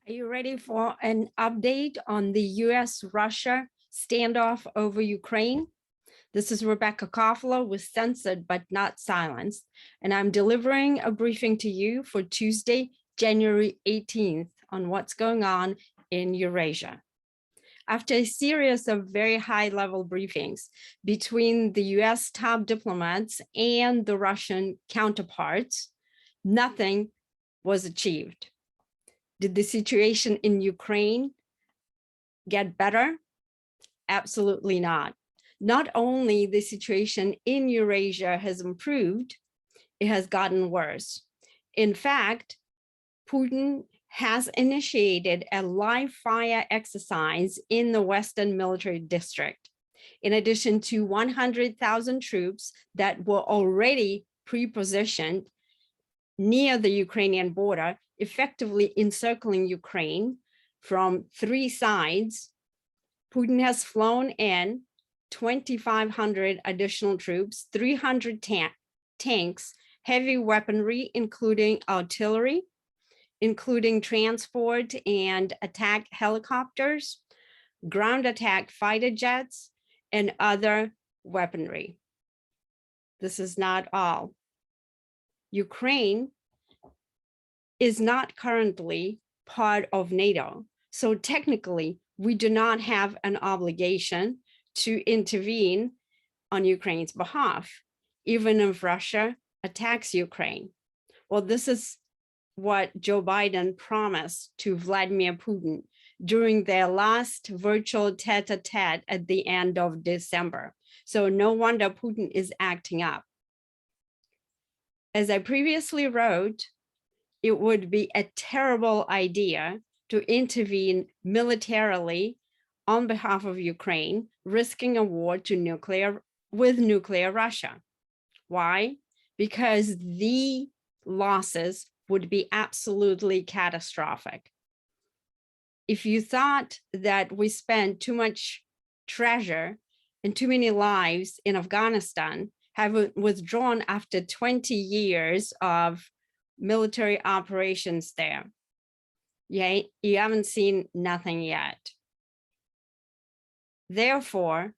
Are you ready for an update on the US-Russia standoff over Ukraine? This is Rebekah Koffler with Censored But Not Silenced, and I'm delivering a briefing to you for Tuesday, January 18th on what's going on in Eurasia. After a series of very high-level briefings between the US top diplomats and the Russian counterparts, nothing was achieved. Did the situation in Ukraine get better? Absolutely not. Not only the situation in Eurasia has improved, it has gotten worse. In fact, Putin has initiated a live fire exercise in the Western Military District. In addition to 100,000 troops that were already pre-positioned near the Ukrainian border, effectively encircling Ukraine from three sides, Putin has flown in 2,500 additional troops, 300 tanks, heavy weaponry, including artillery, including transport and attack helicopters, ground attack fighter jets, and other weaponry. This is not all. Ukraine is not currently part of NATO. So technically, we do not have an obligation to intervene on Ukraine's behalf, even if Russia attacks Ukraine. Well, this is what Joe Biden promised to Vladimir Putin during their last virtual tete-a-tete at the end of December. So no wonder Putin is acting up. As I previously wrote, it would be a terrible idea to intervene militarily on behalf of Ukraine, risking a war with nuclear Russia. Why? Because the losses would be absolutely catastrophic. If you thought that we spent too much treasure and too many lives in Afghanistan, having withdrawn after 20 years of military operations there, you haven't seen nothing yet. Therefore,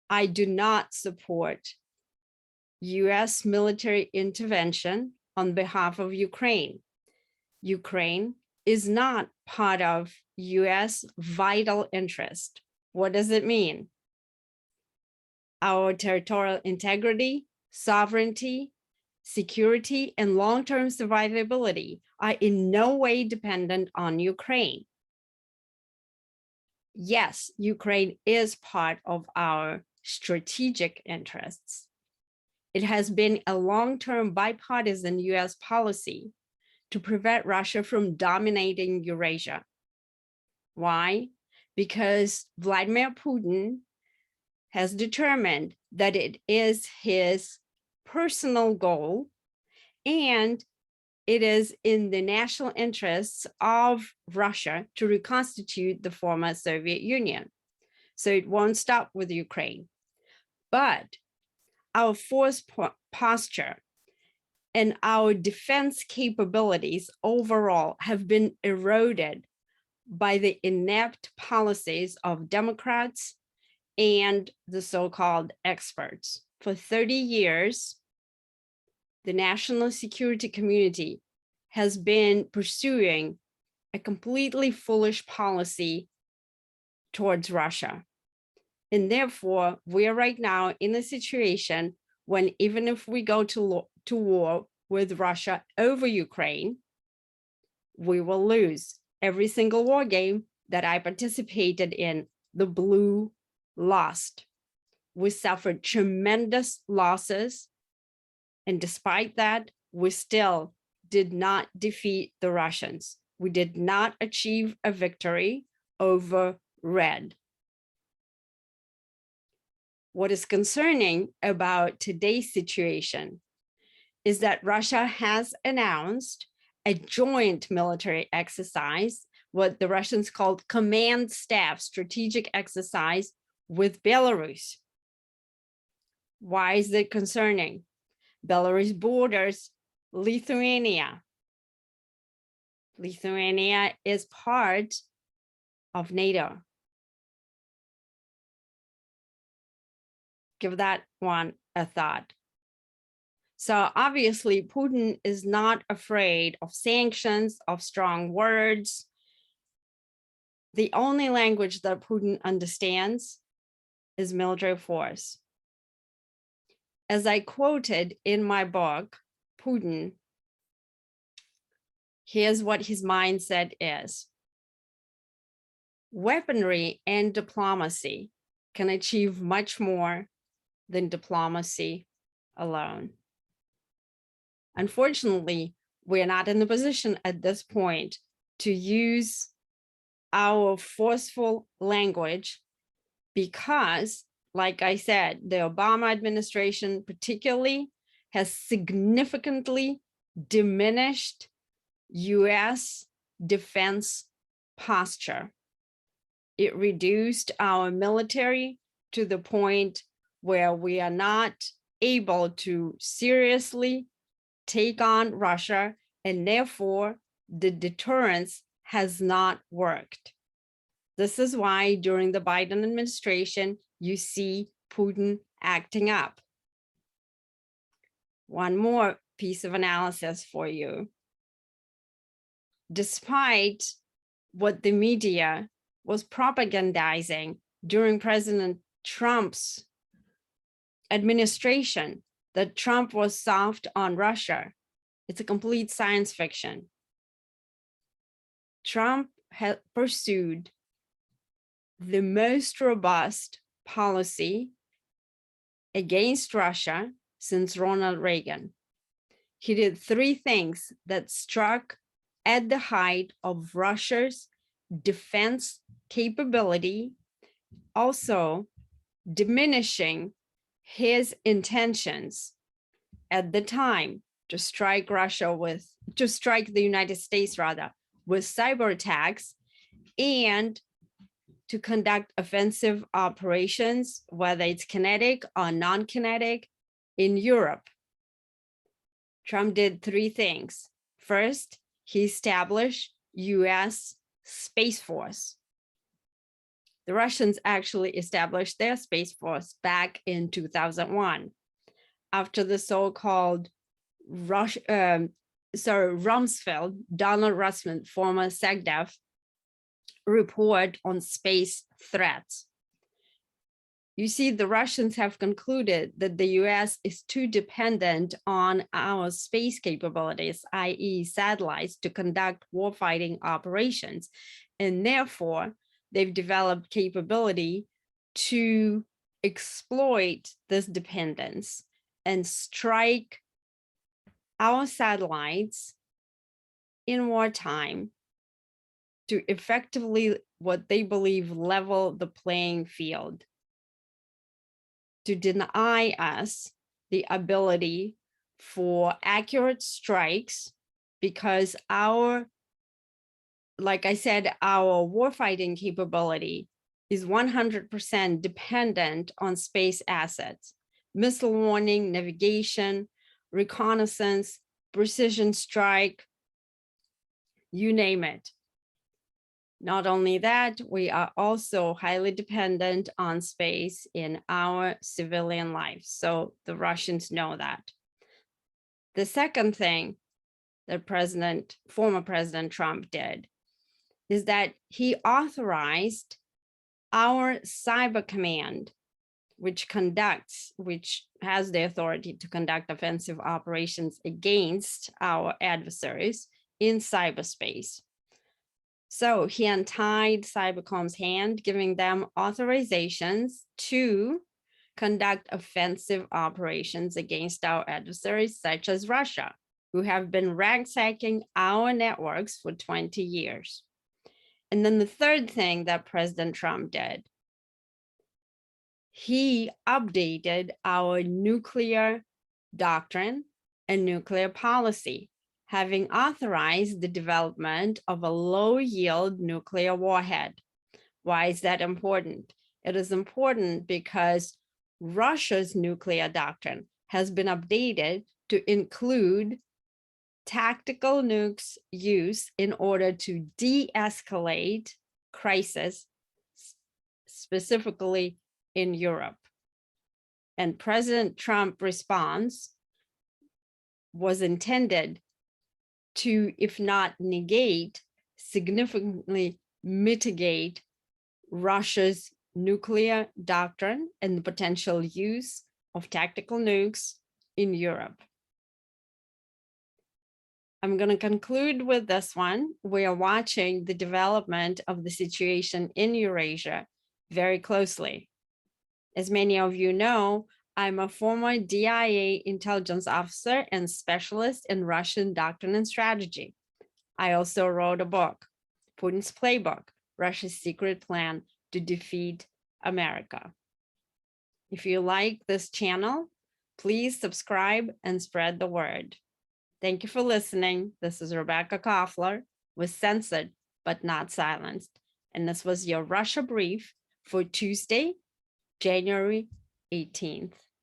I do not support US military intervention on behalf of Ukraine. Ukraine is not part of US vital interest. What does it mean? Our territorial integrity, sovereignty, security, and long-term survivability are in no way dependent on Ukraine. Yes, Ukraine is part of our strategic interests. It has been a long-term bipartisan US policy to prevent Russia from dominating Eurasia. Why? Because Vladimir Putin has determined that it is his personal goal, and it is in the national interests of Russia to reconstitute the former Soviet Union. So it won't stop with Ukraine. But our force posture and our defense capabilities overall have been eroded by the inept policies of Democrats and the so-called experts. For 30 years, the national security community has been pursuing a completely foolish policy towards Russia. And therefore, we are right now in a situation when even if we go to war with Russia over Ukraine, we will lose. Every single war game that I participated in, the blue lost. We suffered tremendous losses. And despite that, we still did not defeat the Russians. We did not achieve a victory over red. What is concerning about today's situation is that Russia has announced a joint military exercise, what the Russians called command staff strategic exercise with Belarus. Why is it concerning? Belarus borders Lithuania. Lithuania is part of NATO. Give that one a thought. So obviously, Putin is not afraid of sanctions, of strong words. The only language that Putin understands is military force. As I quoted in my book, Putin, here's what his mindset is. Weaponry and diplomacy can achieve much more than diplomacy alone. Unfortunately, we're not in the position at this point to use our forceful language because, like I said, the Obama administration particularly has significantly diminished US defense posture. It reduced our military to the point where we are not able to seriously take on Russia, and therefore the deterrence has not worked. This is why during the Biden administration, you see Putin acting up. One more piece of analysis for you. Despite what the media was propagandizing during President Trump's administration, that Trump was soft on Russia, it's a complete science fiction. Trump had pursued the most robust policy against Russia since Ronald Reagan. He did three things that struck at the height of Russia's defense capability, also diminishing his intentions at the time to strike the United States rather, with cyber attacks and to conduct offensive operations, whether it's kinetic or non-kinetic, in Europe. Trump did three things. First, he established US Space Force. The Russians actually established their Space Force back in 2001 after the so-called Rumsfeld, Donald Rumsfeld, former SecDef, report on space threats. You see, the Russians have concluded that the US is too dependent on our space capabilities, i.e. satellites, to conduct warfighting operations. And therefore, they've developed capability to exploit this dependence and strike our satellites in wartime to effectively, what they believe, level the playing field, to deny us the ability for accurate strikes, because our, like I said, our warfighting capability is 100% dependent on space assets, missile warning, navigation, reconnaissance, precision strike, you name it. Not only that, we are also highly dependent on space in our civilian life. So the Russians know that. The second thing that former President Trump did is that he authorized our Cyber Command, which has the authority to conduct offensive operations against our adversaries in cyberspace. So he untied Cybercom's hand, giving them authorizations to conduct offensive operations against our adversaries, such as Russia, who have been ransacking our networks for 20 years. And then the third thing that President Trump did, he updated our nuclear doctrine and nuclear policy, having authorized the development of a low-yield nuclear warhead. Why is that important? It is important because Russia's nuclear doctrine has been updated to include tactical nukes use in order to de-escalate crisis, specifically in Europe. And President Trump's response was intended to, if not negate, significantly mitigate Russia's nuclear doctrine and the potential use of tactical nukes in Europe. I'm going to conclude with this one. We are watching the development of the situation in Eurasia very closely. As many of you know, I'm a former DIA intelligence officer and specialist in Russian doctrine and strategy. I also wrote a book, Putin's Playbook, Russia's Secret Plan to Defeat America. If you like this channel, please subscribe and spread the word. Thank you for listening. This is Rebekah Koffler with Censored but Not Silenced. And this was your Russia brief for Tuesday, January 18th.